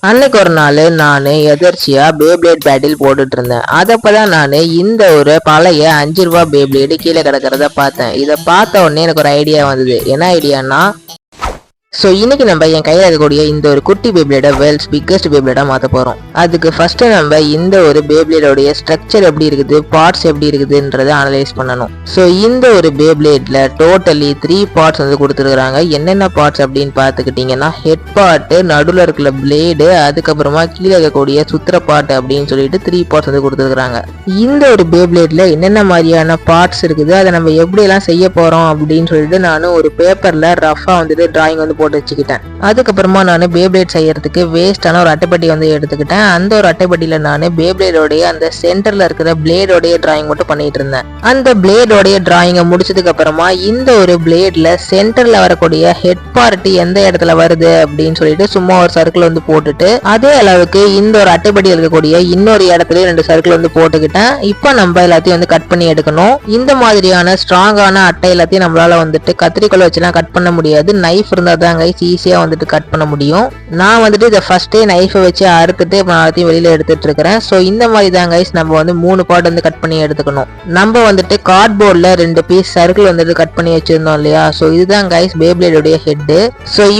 அன்னைக்கு ஒரு நாள் நான் எதர்ச்சியா பேப்ளேட் பேட்டில் போட்டுட்டு இருந்தேன். அதப்பதான் நான் இந்த ஒரு பழைய 5 ரூபா பேப்ளேடு கீழே கிடக்கிறத பார்த்தேன். இதை பார்த்த உடனே எனக்கு ஒரு ஐடியா வந்தது. என்ன ஐடியானா, இன்னைக்கு நம்ம என் கையில் இருக்கக்கூடிய இந்த ஒரு குட்டி பேப்ளேட வேர்ல்ட்ஸ் பிக்கஸ்ட் பேப்ளேடா மாற்ற போறோம். அதுக்கு ஃபர்ஸ்ட் நம்ம இந்த ஒரு பேப்ளேடோடைய ஸ்ட்ரக்சர் எப்படி இருக்குது, பார்ட்ஸ் எப்படி இருக்குதுன்றதை அனலைஸ் பண்ணணும். இந்த ஒரு பேப்ளேட்ல டோட்டலி 3 பார்ட்ஸ் வந்து கொடுத்துருக்காங்க. என்னென்ன பார்ட்ஸ் அப்படின்னு பார்த்துக்கிட்டீங்கன்னா, ஹெட் பார்ட், நடுவில் இருக்கிற பிளேடு, அதுக்கப்புறமா கீழே இருக்கக்கூடிய சுத்திர பார்ட் அப்படின்னு சொல்லிட்டு 3 பார்ட்ஸ் வந்து கொடுத்துருக்காங்க. இந்த ஒரு பேப்ளேட்ல என்னென்ன மாதிரியான பார்ட்ஸ் இருக்குது, அதை நம்ம எப்படி எல்லாம் செய்ய போறோம் அப்படின்னு சொல்லிட்டு நான் ஒரு பேப்பர்ல ரஃபா வந்துட்டு டிராயிங் வந்து போட்டு வச்சுக்கிட்டேன். அதுக்கப்புறமா நான் பேப்ளேட் செய்யறதுக்கு வேஸ்டான ஒரு அட்டைப்பட்டி வந்து எடுத்துக்கிட்டேன். அந்த ஒரு அட்டைப்பட்டியில நான் பேப்ளேடோடைய அந்த சென்டர்ல இருக்கிற பிளேடோடைய டிராயிங் மட்டும் பண்ணிட்டு இருந்தேன். அந்த பிளேடோடைய டிராயிங்கை முடிச்சதுக்கு அப்புறமா இந்த ஒரு பிளேட்ல சென்டர்ல வரக்கூடிய ஹெட் பார்ட் எந்த இடத்துல வருது அப்படின்னு சொல்லிட்டு சும்மா ஒரு சர்க்கிள் வந்து போட்டுட்டு, அதே அளவுக்கு இந்த ஒரு அட்டைப்பட்டி இருக்கக்கூடிய இன்னொரு இடத்துல 2 சர்க்கிள் வந்து போட்டுக்கிட்டேன். இப்போ நம்ம எல்லாத்தையும் வந்து கட் பண்ணி எடுக்கணும். இந்த மாதிரியான ஸ்ட்ராங்கான அட்டை எல்லாத்தையும் நம்மளால வந்துட்டு கத்திரிக்கோல் வச்சுலாம் கட் பண்ண முடியாது. நைஃப் இருந்தா தான் ஈஸியா வந்துட்டு கட் பண்ண முடியும். நான் வந்துட்டு இதை ஃபர்ஸ்டே நைஃபை வச்சு அறுத்துட்டு எல்லாத்தையும் வெளியில எடுத்துட்டு இருக்கிறேன். இந்த மாதிரி தான் கைஸ் நம்ம வந்து 3 பார்ட் வந்து கட் பண்ணி எடுத்துக்கணும். நம்ம வந்துட்டு கார்ட்போர்ட்ல 2 பீஸ் சர்க்கிள் வந்துட்டு கட் பண்ணி வச்சிருந்தோம் இல்லையா. இதுதான் கைஸ் பேப்ளேடோடைய ஹெட்.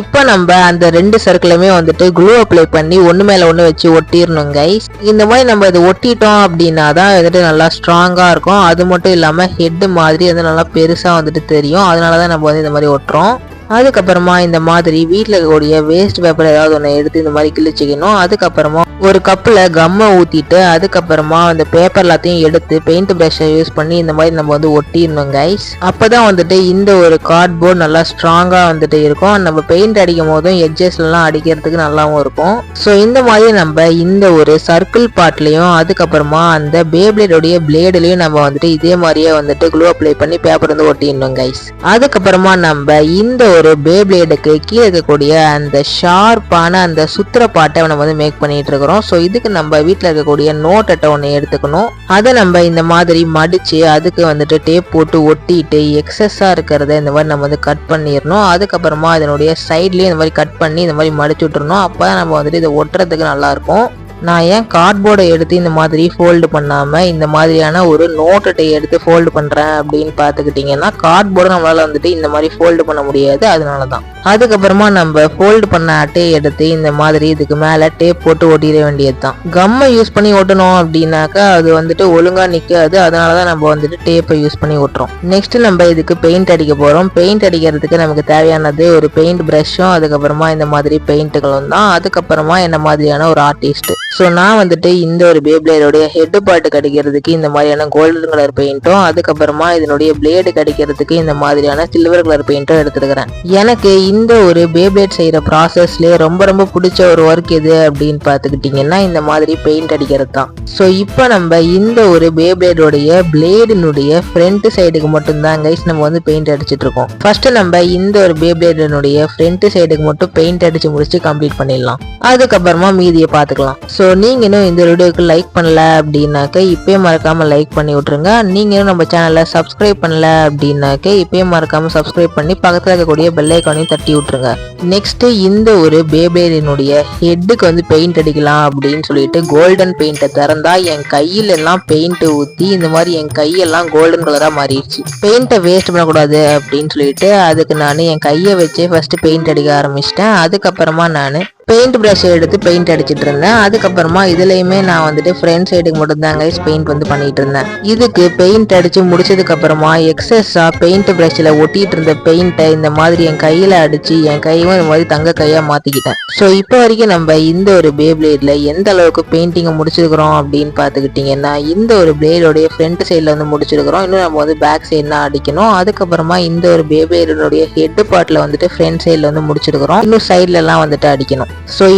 இப்போ நம்ம அந்த 2 சர்க்கிளுமே வந்துட்டு க்ளூ அப்ளை பண்ணி ஒண்ணு மேல ஒண்ணு வச்சு ஒட்டிடணும் கைஸ். இந்த மாதிரி நம்ம இதை ஒட்டிட்டோம் அப்படின்னா தான் வந்துட்டு நல்லா ஸ்ட்ராங்கா இருக்கும். அது மட்டும் இல்லாம ஹெட் மாதிரி வந்து நல்லா பெருசா வந்துட்டு தெரியும். அதனாலதான் நம்ம வந்து இந்த மாதிரி ஒட்டுறோம். அதுக்கப்புறமா இந்த மாதிரி வீட்டில் இருக்கக்கூடிய வேஸ்ட் பேப்பர் ஏதாவது ஒன்று எடுத்து இந்த மாதிரி கிழிச்சிக்கணும். அதுக்கப்புறமா ஒரு கப்பில் கம்மை ஊற்றிட்டு அதுக்கப்புறமா அந்த பேப்பர் எல்லாத்தையும் எடுத்து பெயிண்ட் ப்ரஷை யூஸ் பண்ணி இந்த மாதிரி நம்ம வந்து ஒட்டிடணும் கைஸ். அப்போ தான் வந்துட்டு இந்த ஒரு கார்ட்போர்ட் நல்லா ஸ்ட்ராங்காக வந்துட்டு இருக்கும். நம்ம பெயிண்ட் அடிக்கும் போதும் எட்ஜஸ்லாம் அடிக்கிறதுக்கு நல்லாவும் இருக்கும். இந்த மாதிரி நம்ம இந்த ஒரு சர்க்கிள் பார்ட்லையும் அதுக்கப்புறமா அந்த பேப்ளேடோடைய பிளேடுலையும் நம்ம வந்துட்டு இதே மாதிரியே வந்துட்டு க்ளூ அப்ளை பண்ணி பேப்பர் வந்து ஒட்டிடணும் கைஸ். அதுக்கப்புறமா நம்ம இந்த ஒரு பேப்ளேடுக்கு கீழே இருக்கக்கூடிய அந்த ஷார்ப்பான அந்த சுத்திர பாட்டை நம்ம வந்து மேக் பண்ணிட்டு இருக்கிறோம். இதுக்கு நம்ம வீட்டில் இருக்கக்கூடிய நோட் அட்டை ஒன்று எடுத்துக்கணும். அதை நம்ம இந்த மாதிரி மடிச்சு அதுக்கு வந்துட்டு டேப் போட்டு ஒட்டிட்டு எக்ஸஸா இருக்கிறத இந்த மாதிரி நம்ம வந்து கட் பண்ணிடணும். அதுக்கப்புறமா இதனுடைய சைட்லயும் இந்த மாதிரி கட் பண்ணி இந்த மாதிரி மடிச்சு விட்டுறணும். அப்பதான் நம்ம வந்துட்டு இதை ஒட்டுறதுக்கு நல்லா இருக்கும். நான் ஏன் கார்ட்போர்டை எடுத்து இந்த மாதிரி ஃபோல்டு பண்ணாமல் இந்த மாதிரியான ஒரு நோட்டை எடுத்து ஃபோல்டு பண்ணுறேன் அப்படின்னு பார்த்துக்கிட்டிங்கன்னா, கார்ட்போர்டை நம்மளால் வந்துட்டு இந்த மாதிரி ஃபோல்டு பண்ண முடியாது. அதனால தான். அதுக்கப்புறமா நம்ம ஃபோல்டு பண்ண அட்டையை எடுத்து இந்த மாதிரி இதுக்கு மேலே டேப் போட்டு ஒட்டிட வேண்டியது தான். கம்மை யூஸ் பண்ணி ஒட்டணும் அப்படின்னாக்கா அது வந்துட்டு ஒழுங்காக நிற்காது. அதனால தான் நம்ம வந்துட்டு டேப்பை யூஸ் பண்ணி ஒட்டுறோம். நெக்ஸ்ட் நம்ம இதுக்கு பெயிண்ட் அடிக்க போகிறோம். பெயிண்ட் அடிக்கிறதுக்கு நமக்கு தேவையானது ஒரு பெயிண்ட் ப்ரஷ்ஷும் அதுக்கப்புறமா இந்த மாதிரி பெயிண்ட்டுகளும் தான். அதுக்கப்புறமா என்ன மாதிரியான ஒரு ஆர்டிஸ்ட். நான் வந்துட்டு இந்த ஒரு பேப்ளேடோடைய ஹெட் பார்ட் கடிக்கிறதுக்கு இந்த மாதிரியான கோல்டன் கலர் பெயிண்ட்டும் அதுக்கப்புறமா இதனுடைய பிளேடு கடிக்கிறதுக்கு இந்த மாதிரியான சில்வர் கலர் பெயிண்ட்டும் எடுத்துருக்கிறேன். எனக்கு இந்த ஒரு பேப்ளேட் செய்யற ப்ராசஸ்லேயே ரொம்ப ரொம்ப பிடிச்ச ஒரு ஒர்க் எது அப்படின்னு பார்த்துக்கிட்டிங்கன்னா இந்த மாதிரி பெயிண்ட் அடிக்கிறது தான். இப்போ நம்ம இந்த ஒரு பேப்ளேடோடைய பிளேடினுடைய ஃப்ரண்ட் சைடுக்கு மட்டும்தான் கைஸ் நம்ம வந்து பெயிண்ட் அடிச்சுட்டு இருக்கோம். ஃபர்ஸ்ட் நம்ம இந்த ஒரு பேப்ளேடினுடைய ஃப்ரண்ட் சைடுக்கு மட்டும் பெயிண்ட் அடிச்சு முடிச்சு கம்ப்ளீட் பண்ணிடலாம். அதுக்கப்புறமா மீதியை பார்த்துக்கலாம். நீங்க இன்னும் இந்த வீடியோக்கு லைக் பண்ணல அப்படின்னாக்க இப்பயே மறக்காம லைக் பண்ணி விட்டுருங்க. நீங்க இன்னும் நம்ம சேனலை சப்ஸ்கிரைப் பண்ணல அப்படின்னாக்க இப்பயே மறக்காம சப்ஸ்கிரைப் பண்ணி பக்கத்துல இருக்கக்கூடிய பெல் ஐகானையும் தட்டி விட்டுருங்க. நெக்ஸ்ட் இந்த ஒரு பேப்ளேடினுடைய ஹெட்டுக்கு வந்து பெயிண்ட் அடிக்கலாம் அப்படின்னு சொல்லிட்டு கோல்டன் பெயிண்டை திறந்தா என் கையில எல்லாம் பெயிண்ட் ஊத்தி இந்த மாதிரி என் கையெல்லாம் கோல்டன் கலரா மாறிடுச்சு. பெயிண்டை வேஸ்ட் பண்ணக்கூடாது அப்படின்னு சொல்லிட்டு அதுக்கு நான் என் கையை வச்சே ஃபர்ஸ்ட் பெயிண்ட் அடிக்க ஆரம்பிச்சிட்டேன். அதுக்கப்புறமா நான் பெயிண்ட் ப்ரஷ் எடுத்து பெயிண்ட் அடிச்சிட்டு இருந்தேன். அதுக்கப்புறமா இதுலயுமே நான் வந்துட்டு ஃப்ரண்ட் சைடுக்கு மட்டும் தான் கைஸ் பெயிண்ட் வந்து பண்ணிட்டு இருந்தேன். இதுக்கு பெயிண்ட் அடிச்சு முடிச்சதுக்கு அப்புறமா எக்ஸஸா பெயிண்ட் ப்ரஷ்ல ஒட்டிட்டு இருந்த பெயிண்டை இந்த மாதிரி என் கையில அடிச்சு என் கையும் இந்த மாதிரி தங்க கையா மாத்திக்கிட்டேன். இப்போ வரைக்கும் நம்ம இந்த ஒரு பேப்ளேட்ல எந்த அளவுக்கு பெயிண்டிங்கை முடிச்சிருக்கிறோம் அப்படின்னு பார்த்துக்கிட்டிங்கன்னா, இந்த ஒரு பிளேடோடைய ஃப்ரண்ட் சைட்ல வந்து முடிச்சிருக்கிறோம். இன்னும் நம்ம வந்து பேக் சைட்னா அடிக்கணும். அதுக்கப்புறமா இந்த ஒரு பேப்ளேடோடைய ஹெட் பார்ட்ல வந்துட்டு ஃப்ரண்ட் சைட்ல வந்து முடிச்சிருக்கிறோம். இன்னும் சைட்ல எல்லாம் வந்துட்டு அடிக்கணும்.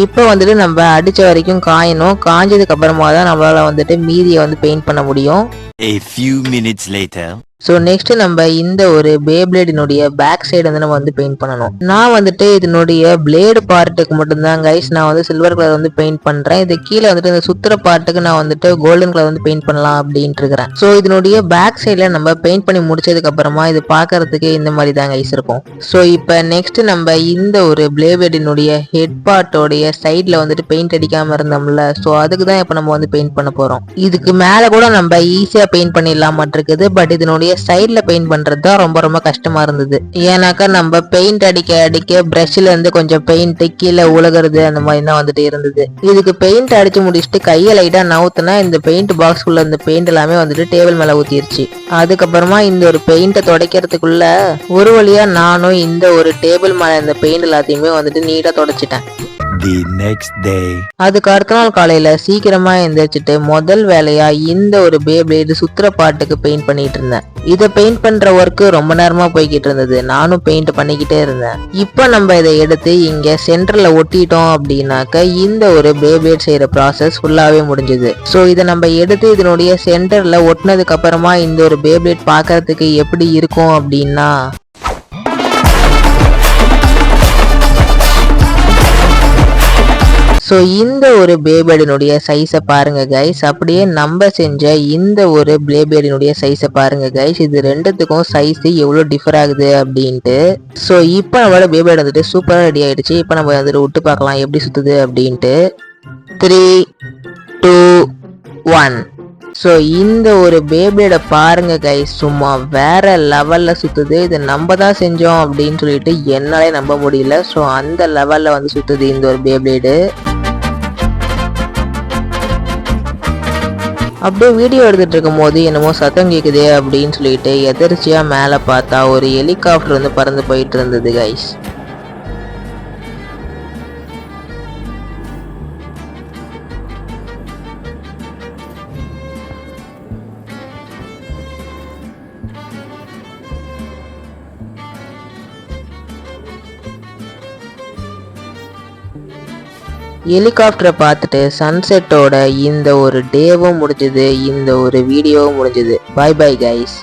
இப்போ வந்துட்டு நம்ம அடிச்ச வரைக்கும் காயணும். காஞ்சதுக்கு அப்புறமா தான் நம்மளால வந்துட்டு மீதியை வந்து பெயிண்ட் பண்ண முடியும். A few minutes later. So next நம்ம இந்த ஒரு பேப்ளேடினுடைய பேக் சைடு வந்து நம்ம வந்து பெயிண்ட் பண்ணணும். நான் வந்துட்டு இதனுடைய பிளேடு பார்ட்டுக்கு மட்டும்தான் கைஸ் நான் வந்து சில்வர் கலர் வந்து பெயிண்ட் பண்றேன். இது கீழே வந்துட்டு இந்த சுத்துற பார்ட்டுக்கு நான் வந்துட்டு கோல்டன் கலர் வந்து பெயிண்ட் பண்ணலாம் அப்படின்ட்டு இருக்கிறேன். ஸோ இதனுடைய பேக் சைட்ல நம்ம பெயிண்ட் பண்ணி முடிச்சதுக்கு அப்புறமா இது பார்க்கறதுக்கு இந்த மாதிரி தான் கைஸ் இருக்கும். ஸோ இப்போ நெக்ஸ்ட் நம்ம இந்த ஒரு பிளேப்ளேடினுடைய ஹெட் பார்ட்டோடைய சைட்ல வந்துட்டு பெயிண்ட் அடிக்காம இருந்தோம்ல, ஸோ அதுக்கு தான் இப்போ நம்ம வந்து பெயிண்ட் பண்ண போறோம். இதுக்கு மேல கூட நம்ம ஈஸியா பெயிண்ட் பண்ணிடலாம் இருக்குது. பட் இதனுடைய சைட்ல பெயிண்ட் பண்றது தான் ரொம்ப ரொம்ப கஷ்டமா இருந்தது. ஏன்னாக்கா நம்ம பெயிண்ட் அடிக்க அடிக்க பிரஷ்ல இருந்து கொஞ்சம் பெயிண்ட் கீழே உலகிறது அந்த மாதிரி தான் வந்துட்டு இருந்தது. இதுக்கு பெயிண்ட் அடிச்சு முடிச்சுட்டு கையை லைட்டா நவுத்துனா இந்த பெயிண்ட் பாக்ஸ்குள்ள இந்த பெயிண்ட் எல்லாமே வந்துட்டு டேபிள் மேல ஊத்திருச்சு. அதுக்கப்புறமா இந்த ஒரு பெயிண்ட துடைக்கிறதுக்குள்ள ஒரு வழியா நானும் இந்த ஒரு டேபிள் மேல இந்த பெயிண்ட் எல்லாத்தையுமே வந்துட்டு நீட்டா துடைச்சிட்டேன். The next day. அதுக்கு அடுத்த நாள் காலையில சீக்கிரமா எந்திரிச்சிட்டு முதல் வேலையா இந்த ஒரு பேப்ளேடு சுத்துற பாட்டுக்கு பெயிண்ட் பண்ணிட்டு இருந்தேன். இதை பெயிண்ட் பண்ற ஒர்க்கு ரொம்ப நேரமா போய்கிட்டு இருந்தது. நானும் பெயிண்ட் பண்ணிக்கிட்டே இருந்தேன். இப்போ நம்ம இதை எடுத்து இங்க சென்டர்ல ஒட்டிட்டோம் அப்படின்னாக்க இந்த ஒரு பேப்ளேட் செய்யற ப்ராசஸ் ஃபுல்லாவே முடிஞ்சது. ஸோ இதை நம்ம எடுத்து இதனுடைய சென்டர்ல ஒட்டினதுக்கு அப்புறமா இந்த ஒரு பேப்ளேட் பார்க்கறதுக்கு எப்படி இருக்கும் அப்படின்னா, ஸோ இந்த ஒரு பேபேடினுடைய சைஸை பாருங்க கைஸ். அப்படியே நம்ம செஞ்ச இந்த ஒரு பேபேடினுடைய சைஸை பாருங்க கைஸ். இது ரெண்டுத்துக்கும் சைஸ் எவ்வளோ டிஃபர் ஆகுது அப்படின்ட்டு. ஸோ இப்போ நம்மளோட பேபேட் வந்துட்டு சூப்பராக ரெடி ஆயிடுச்சு. இப்போ நம்ம வந்துட்டு விட்டு பார்க்கலாம் எப்படி சுற்றுது அப்படின்ட்டு. 3, 2, 1. ஸோ இந்த ஒரு பேப்ளேடை பாருங்க கைஸ், சும்மா வேற லெவல்ல சுத்துது. இது நம்ம தான் செஞ்சோம் அப்படின்னு சொல்லிட்டு என்னாலே நம்ப முடியல. ஸோ அந்த லெவல்ல வந்து சுத்துது இந்த ஒரு பேப்ளேடு. அப்படியே வீடியோ எடுத்துட்டு இருக்கும் போது என்னமோ சத்தம் கேக்குதே அப்படின்னு சொல்லிட்டு எதிர்ச்சியா மேல பார்த்தா ஒரு ஹெலிகாப்டர் வந்து பறந்து போயிட்டு இருந்தது கைஸ். ஹெலிகாப்டரை பார்த்துட்டு சன்செட்டோட இந்த ஒரு டேவும் முடிஞ்சது, இந்த ஒரு வீடியோவும் முடிஞ்சது. பாய் பாய் கைஸ்.